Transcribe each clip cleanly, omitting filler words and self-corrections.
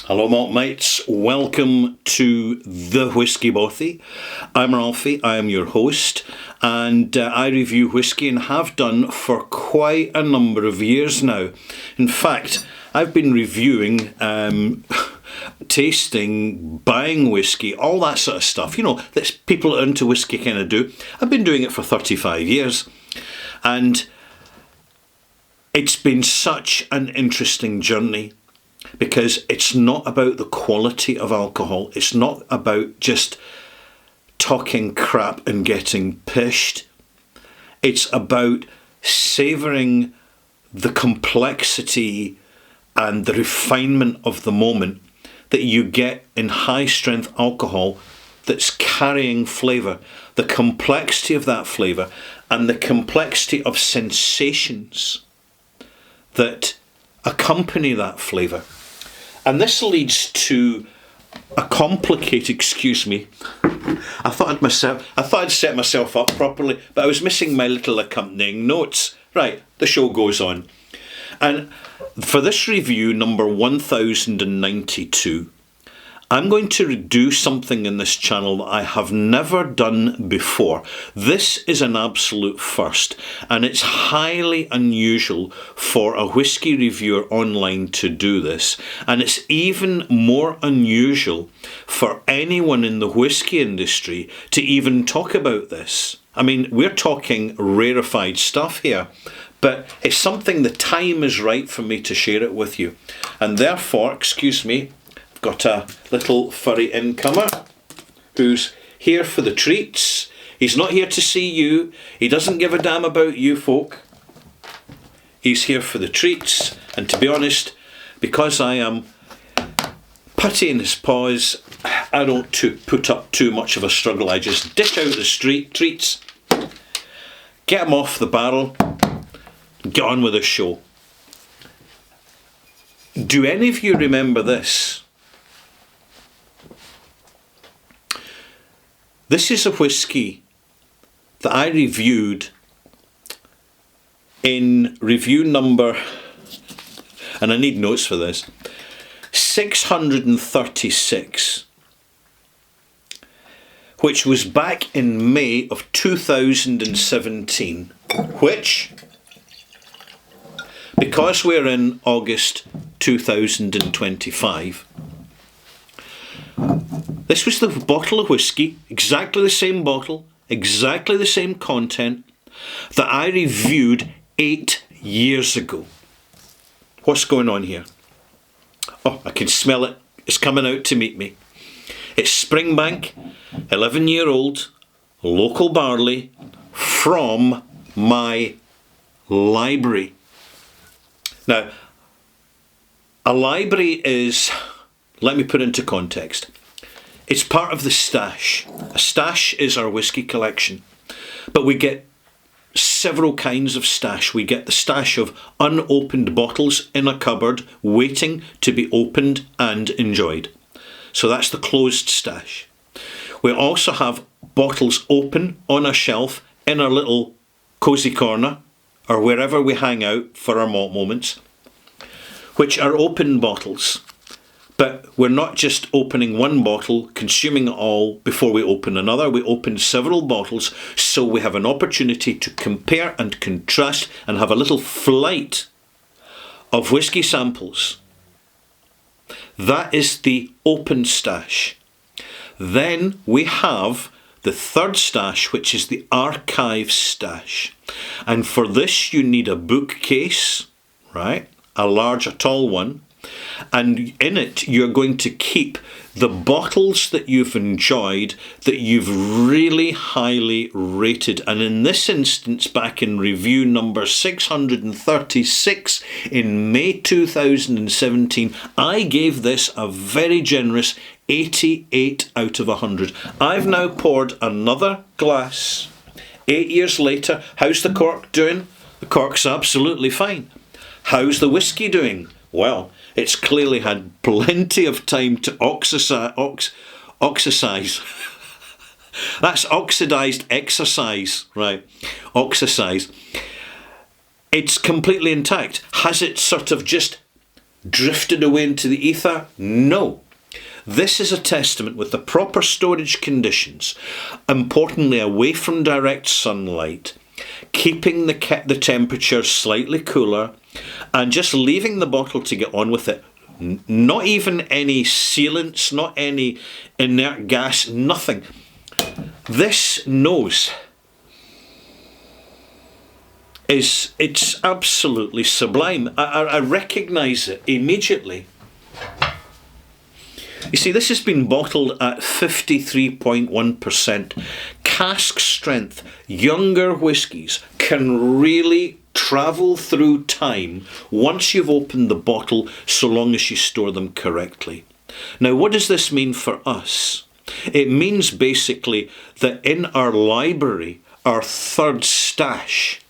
Hello malt mates, welcome to The Whisky Bothy. I'm Ralphie, I am your host, and I review whisky and have done for quite a number of years now. In fact, I've been reviewing, tasting, buying whisky, all that sort of stuff, that people that are into whisky kind of do. I've been doing it for 35 years, and it's been such an interesting journey. Because it's not about the quality of alcohol. It's not about just talking crap and getting pished. It's about savouring the complexity and the refinement of the moment that you get in high strength alcohol that's carrying flavour. The complexity of that flavour and the complexity of sensations that accompany that flavour. And this leads to a complicated, I thought I'd set myself up properly, but I was missing my little accompanying notes. Right, the show goes on. And for this review, number 1092, I'm going to do something in this channel that I have never done before. This is an absolute first, and it's highly unusual for a whisky reviewer online to do this. And it's even more unusual for anyone in the whisky industry to even talk about this. I mean, we're talking rarefied stuff here, but it's something the time is right for me to share it with you. And therefore, got a little furry incomer who's here for the treats. He's not here to see you. He doesn't give a damn about you folk. He's here for the treats. And to be honest, because I am putty in his paws, I don't put up too much of a struggle. I just dish out the treats, get him off the barrel, get on with the show. Do any of you remember this? This is a whisky that I reviewed in review number, and I need notes for this, 636, which was back in May of 2017, which, because we're in August 2025, this was the bottle of whisky, exactly the same bottle, exactly the same content, that I reviewed 8 years ago. What's going on here? Oh, I can smell it. It's coming out to meet me. It's Springbank, 11-year-old, local barley, from my library. Now, a library is, let me put it into context. It's part of the stash. A stash is our whisky collection. But we get several kinds of stash. We get the stash of unopened bottles in a cupboard waiting to be opened and enjoyed. So that's the closed stash. We also have bottles open on a shelf in our little cosy corner or wherever we hang out for our malt moments, which are open bottles. But we're not just opening one bottle, consuming it all before we open another. We open several bottles so we have an opportunity to compare and contrast and have a little flight of whisky samples. That is the open stash. Then we have the third stash, which is the archive stash. And for this you need a bookcase, right? A large, a tall one. And in it you're going to keep the bottles that you've enjoyed, that you've really highly rated. And in this instance, back in review number 636 in May 2017, I gave this a very generous 88 out of 100. I've now poured another glass 8 years later. How's the cork doing? The cork's absolutely fine. How's the whisky doing? Well, it's clearly had plenty of time to oxidize. That's oxidized exercise, right? Oxidize. It's completely intact. Has it sort of just drifted away into the ether? No. This is a testament with the proper storage conditions, importantly away from direct sunlight, keeping the temperature slightly cooler, and just leaving the bottle to get on with it. Not even any sealants, not any inert gas, nothing. This nose it's absolutely sublime. I recognise it immediately. You see, this has been bottled at 53.1%. Cask strength, younger whiskies can really travel through time once you've opened the bottle, so long as you store them correctly. Now, what does this mean for us? It means basically that in our library, our third stash,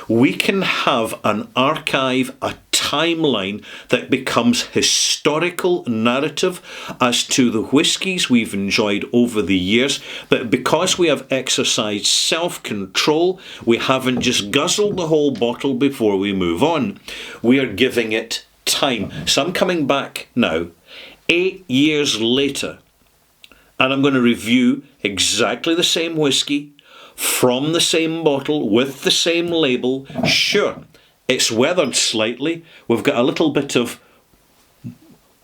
we can have an archive, a timeline that becomes historical narrative as to the whiskies we've enjoyed over the years. But because we have exercised self-control, we haven't just guzzled the whole bottle before we move on. We are giving it time. So I'm coming back now, 8 years later, and I'm going to review exactly the same whiskey from the same bottle with the same label. Sure, it's weathered slightly. We've got a little bit of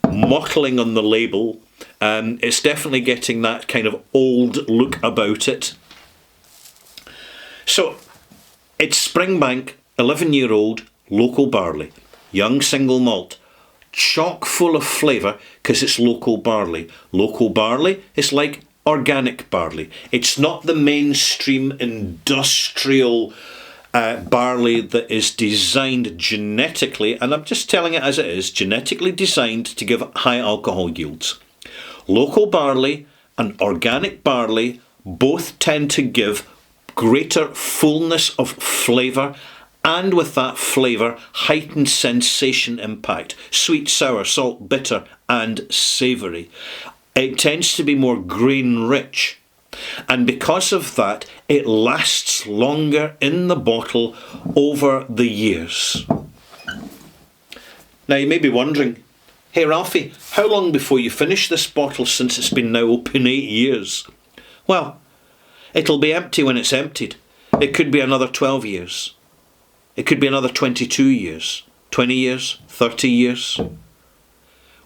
mottling on the label. It's definitely getting that kind of old look about it. So, it's Springbank, 11-year-old, local barley, young single malt, chock full of flavour because it's local barley. Local barley is like organic barley. It's not the mainstream industrial barley that is designed genetically, and I'm just telling it as it is, genetically designed to give high alcohol yields. Local barley and organic barley both tend to give greater fullness of flavour, and with that flavour, heightened sensation impact. Sweet, sour, salt, bitter and savoury. It tends to be more grain rich, and because of that, it lasts longer in the bottle over the years. Now you may be wondering, hey Ralphie, how long before you finish this bottle, since it's been now open 8 years? Well, it'll be empty when it's emptied. It could be another 12 years. It could be another 22 years, 20 years, 30 years.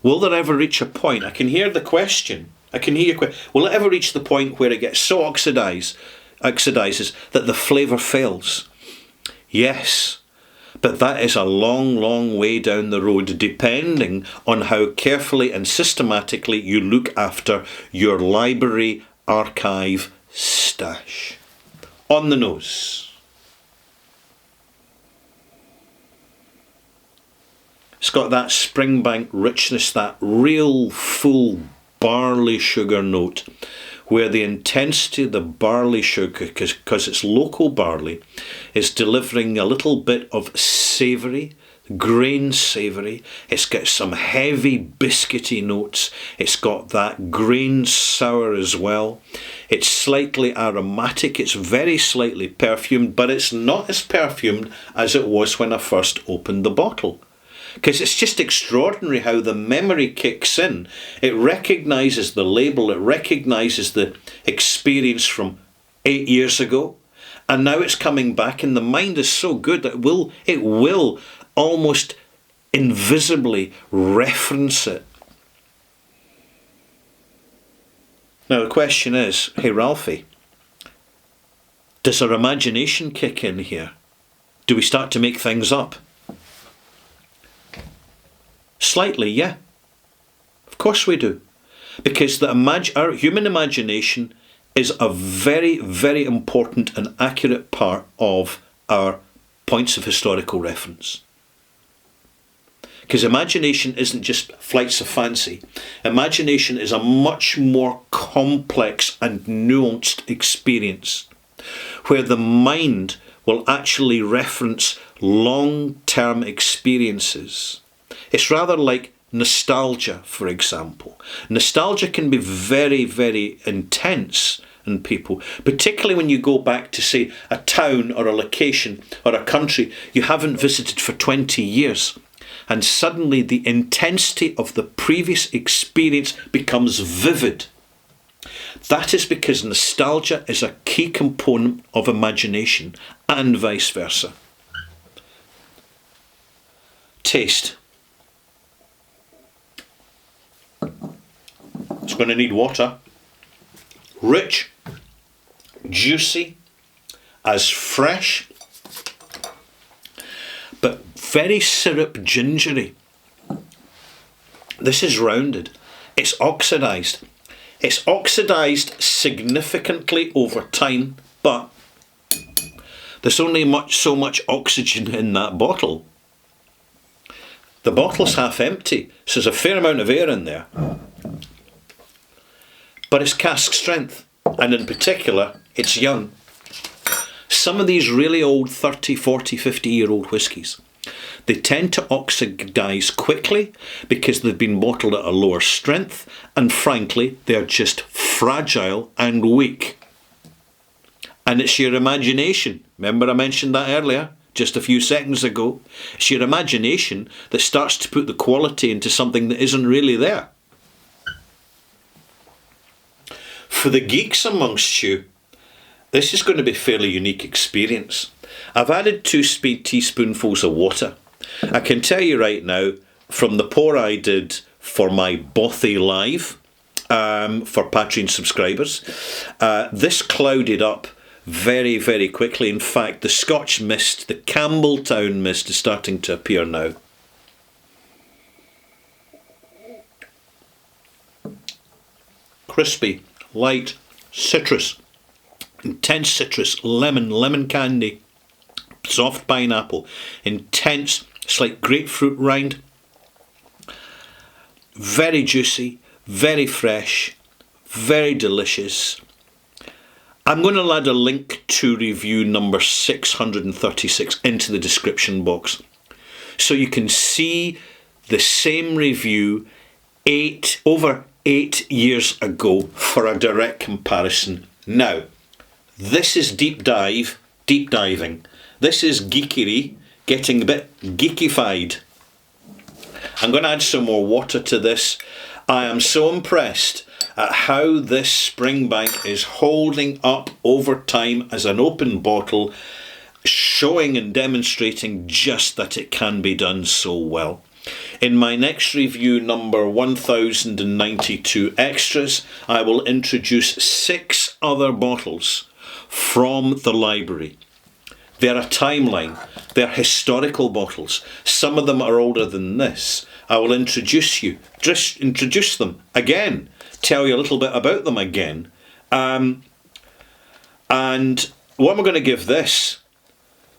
Will there ever reach a point? I can hear the question. I can hear your question. Will it ever reach the point where it gets so oxidizes that the flavour fails? Yes, but that is a long, long way down the road, depending on how carefully and systematically you look after your library archive stash. On the nose. It's got that Springbank richness, that real full barley sugar note, where the intensity of the barley sugar, because it's local barley, is delivering a little bit of savoury, grain savoury. It's got some heavy biscuity notes. It's got that grain sour as well. It's slightly aromatic. It's very slightly perfumed, but it's not as perfumed as it was when I first opened the bottle. Because it's just extraordinary how the memory kicks in. It recognises the label, it recognises the experience from 8 years ago, and now it's coming back, and the mind is so good that it will almost invisibly reference it. Now the question is, hey Ralphie, does our imagination kick in here? Do we start to make things up? Slightly, yeah. Of course we do. Because our human imagination is a very, very important and accurate part of our points of historical reference. Because imagination isn't just flights of fancy. Imagination is a much more complex and nuanced experience, where the mind will actually reference long-term experiences. It's rather like nostalgia, for example. Nostalgia can be very, very intense in people, particularly when you go back to, say, a town or a location or a country you haven't visited for 20 years. and suddenly the intensity of the previous experience becomes vivid. That is because nostalgia is a key component of imagination, and vice versa. Taste. It's going to need water. Rich, juicy, as fresh, but very syrup gingery. This is rounded. It's oxidised. It's oxidised significantly over time, but there's only so much oxygen in that bottle. The bottle's half empty, so there's a fair amount of air in there. But it's cask strength, and in particular, it's young. Some of these really old 30, 40, 50-year-old whiskies, they tend to oxidise quickly because they've been bottled at a lower strength, and frankly, they're just fragile and weak. And it's your imagination. Remember I mentioned that earlier, just a few seconds ago? It's your imagination that starts to put the quality into something that isn't really there. For the geeks amongst you, this is going to be a fairly unique experience. I've added 2 teaspoonfuls of water. I can tell you right now, from the pour I did for my Bothy Live, for Patreon subscribers, this clouded up very, very quickly. In fact, the Scotch mist, the Campbelltown mist, is starting to appear now. Crispy, light, citrus, intense citrus, lemon candy, soft pineapple, intense, it's like grapefruit rind, very juicy, very fresh, very delicious. I'm going to add a link to review number 636 into the description box, so you can see the same review over 8 years ago for a direct comparison. Now, this is deep diving. This is geekery, getting a bit geekified. I'm going to add some more water to this. I am so impressed at how this Springbank is holding up over time as an open bottle, showing and demonstrating just that it can be done so well. In my next review, number 1092 Extras, I will introduce 6 other bottles from the library. They're a timeline. They're historical bottles. Some of them are older than this. I will introduce them again, tell you a little bit about them again. And what am I going to give this?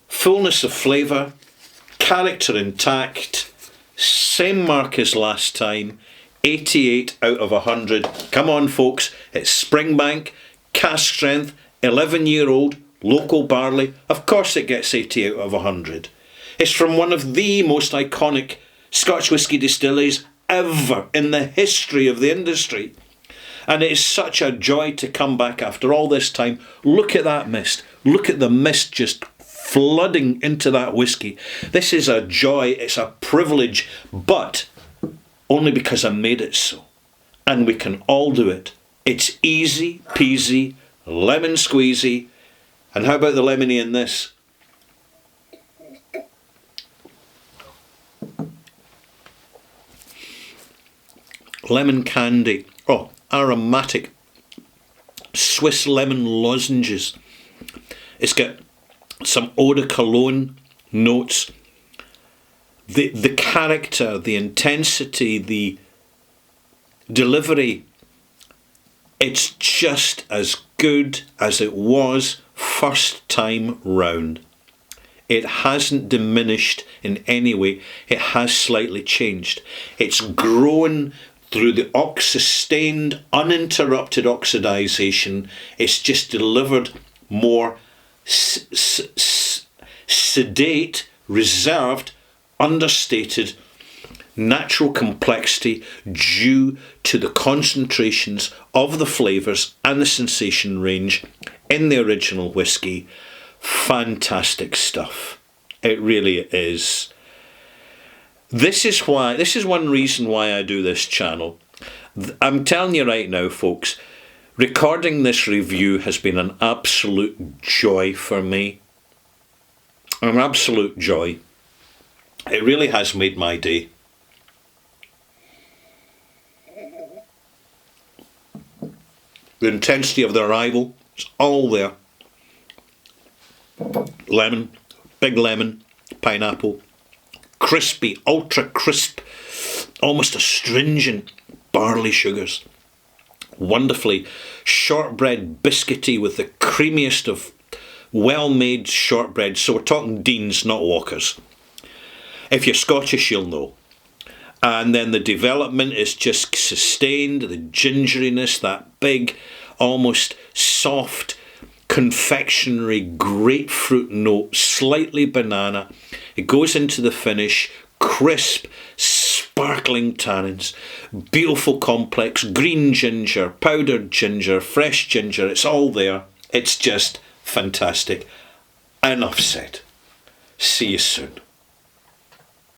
Fullness of flavour, character intact, same mark as last time, 88 out of 100. Come on, folks, it's Springbank, cask strength, 11-year-old, local barley. Of course it gets 80 out of 100. It's from one of the most iconic Scotch whisky distilleries ever in the history of the industry. And it is such a joy to come back after all this time. Look at that mist. Look at the mist just flooding into that whisky. This is a joy, it's a privilege, but only because I made it so. And we can all do it. It's easy peasy, lemon squeezy. And how about the lemony in this? Lemon candy. Oh, aromatic Swiss lemon lozenges. It's got some eau de cologne notes. The character, the intensity, the delivery, it's just as good as it was first time round. It hasn't diminished in any way. It has slightly changed. It's grown through the sustained, uninterrupted oxidisation. It's just delivered more sedate, reserved, understated, natural complexity due to the concentrations of the flavours and the sensation range in the original whisky. Fantastic stuff. It really is. This is one reason why I do this channel. I'm telling you right now, folks, recording this review has been an absolute joy for me. An absolute joy. It really has made my day. The intensity of the arrival is all there. Lemon, big lemon, pineapple, crispy, ultra crisp, almost astringent barley sugars. Wonderfully shortbread biscuity with the creamiest of well-made shortbread. So we're talking Dean's, not Walker's. If you're Scottish, you'll know. And then the development is just sustained, the gingeriness, that big, almost soft, confectionery, grapefruit note, slightly banana. It goes into the finish, crisp, sparkling tannins, beautiful complex, green ginger, powdered ginger, fresh ginger, it's all there. It's just fantastic. Enough said. See you soon.